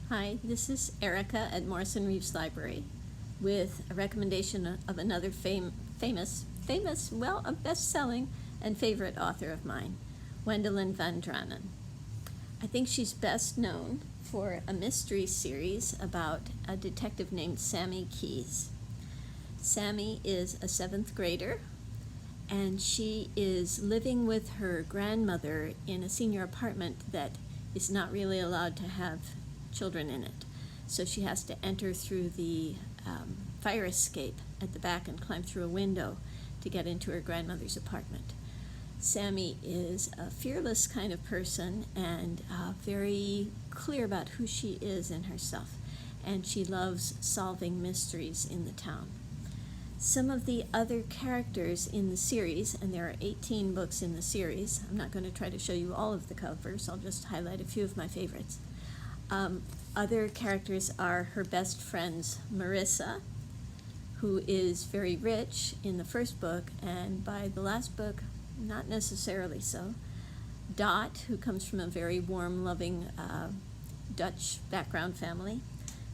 Hi, this is Erica at Morrisson-Reeves Library with a recommendation of another famous, a best-selling and favorite author of mine, Wendelin Van Draanen. I think she's best known for a mystery series about a detective named Sammy Keyes. Sammy is a 7th grader, and she is living with her grandmother in a senior apartment that is not really allowed to have children in it. So she has to enter through the fire escape at the back and climb through a window to get into her grandmother's apartment. Sammy is a fearless kind of person and very clear about who she is in herself, and she loves solving mysteries in the town. Some of the other characters in the series, and there are 18 books in the series, I'm not going to try to show you all of the covers, I'll just highlight a few of my favorites. Other characters are her best friends, Marissa, who is very rich in the first book, and by the last book, not necessarily so. Dot, who comes from a very warm, loving Dutch background family,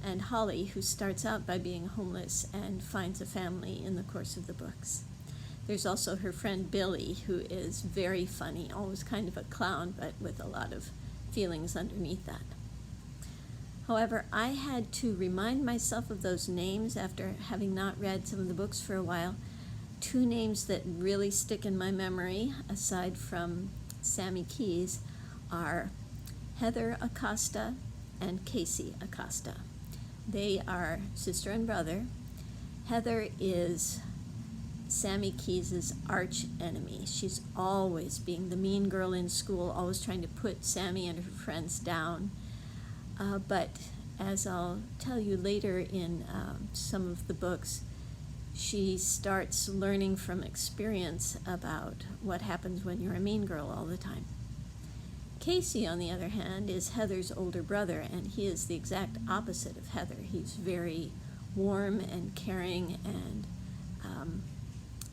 and Holly, who starts out by being homeless and finds a family in the course of the books. There's also her friend Billy, who is very funny, always kind of a clown, but with a lot of feelings underneath that. However, I had to remind myself of those names after having not read some of the books for a while. Two names that really stick in my memory, aside from Sammy Keyes, are Heather Acosta and Casey Acosta. They are sister and brother. Heather is Sammy Keyes' arch enemy. She's always being the mean girl in school, always trying to put Sammy and her friends down. But as I'll tell you later in some of the books, she starts learning from experience about what happens when you're a mean girl all the time. Casey, on the other hand, is Heather's older brother, and he is the exact opposite of Heather. He's very warm and caring and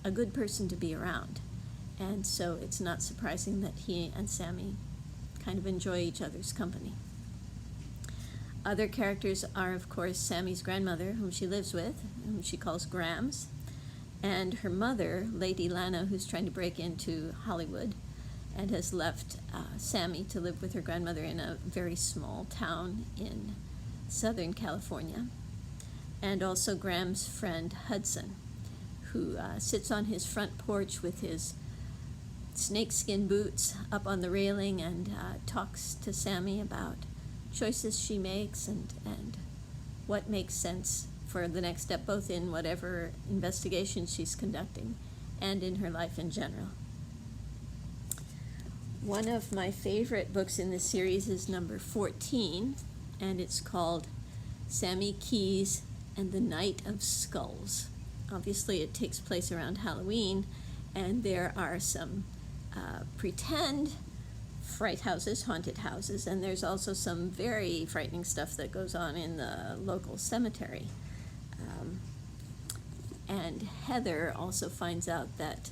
a good person to be around. And so it's not surprising that he and Sammy kind of enjoy each other's company. Other characters are, of course, Sammy's grandmother, whom she lives with, whom she calls Grams, and her mother, Lady Lana, who's trying to break into Hollywood and has left Sammy to live with her grandmother in a very small town in Southern California. And also Graham's friend Hudson, who sits on his front porch with his snakeskin boots up on the railing and talks to Sammy about choices she makes and what makes sense for the next step, both in whatever investigation she's conducting and in her life in general. One of my favorite books in this series is number 14, and it's called Sammy Keyes and the Night of Skulls. Obviously, it takes place around Halloween, and there are some pretend fright houses, haunted houses, and there's also some very frightening stuff that goes on in the local cemetery. And Heather also finds out that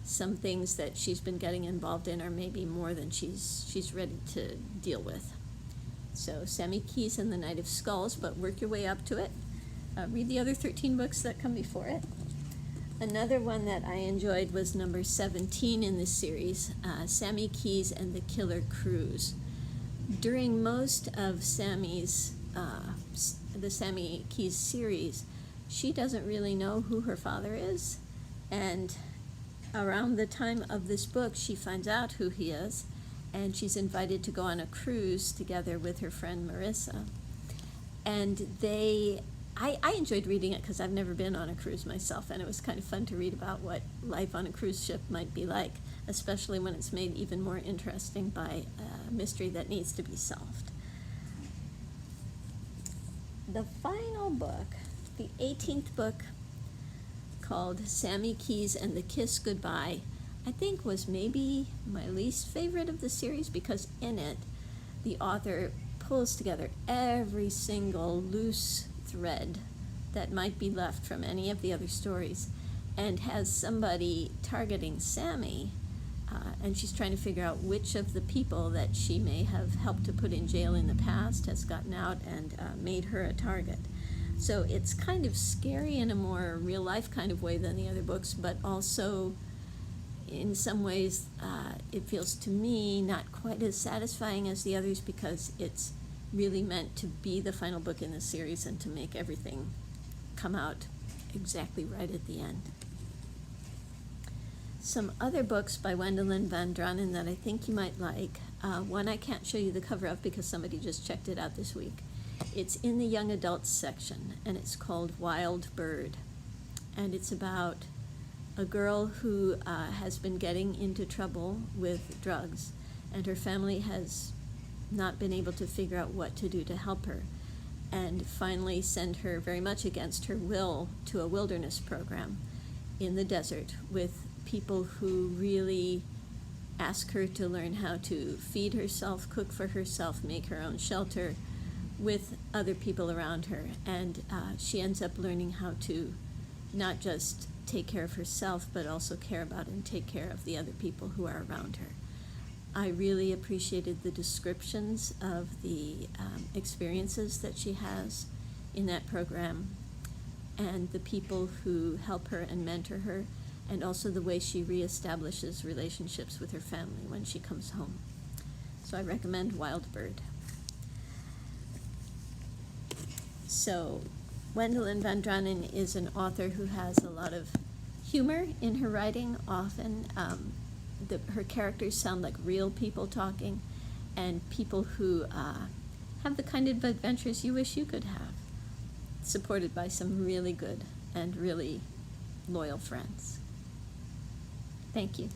some things that she's been getting involved in are maybe more than she's ready to deal with. So Sammy Keyes and the Night of Skulls, but work your way up to it. Read the other 13 books that come before it. Another one that I enjoyed was number 17 in this series, Sammy Keyes and the Killer Cruise. During most of the Sammy Keyes series, she doesn't really know who her father is, and around the time of this book, she finds out who he is, and she's invited to go on a cruise together with her friend Marissa. And I enjoyed reading it because I've never been on a cruise myself, and it was kind of fun to read about what life on a cruise ship might be like, especially when it's made even more interesting by a mystery that needs to be solved. The final book, the 18th book, called Sammy Keyes and the Kiss Goodbye, I think was maybe my least favorite of the series, because in it, the author pulls together every single loose thread that might be left from any of the other stories and has somebody targeting Sammy and she's trying to figure out which of the people that she may have helped to put in jail in the past has gotten out and made her a target. So it's kind of scary in a more real-life kind of way than the other books, but also in some ways it feels to me not quite as satisfying as the others, because it's really meant to be the final book in the series and to make everything come out exactly right at the end. Some other books by Wendelin Van Draanen that I think you might like. One I can't show you the cover of because somebody just checked it out this week. It's in the young adults section, and it's called Wild Bird. And it's about a girl who has been getting into trouble with drugs, and her family has not been able to figure out what to do to help her, and finally send her, very much against her will, to a wilderness program in the desert with people who really ask her to learn how to feed herself, cook for herself, make her own shelter with other people around her. And she ends up learning how to not just take care of herself, but also care about and take care of the other people who are around her. I really appreciated the descriptions of the experiences that she has in that program, and the people who help her and mentor her, and also the way she reestablishes relationships with her family when she comes home. So I recommend Wild Bird. So Wendelin Van Draanen is an author who has a lot of humor in her writing. Often her characters sound like real people talking, and people who have the kind of adventures you wish you could have, supported by some really good and really loyal friends. Thank you.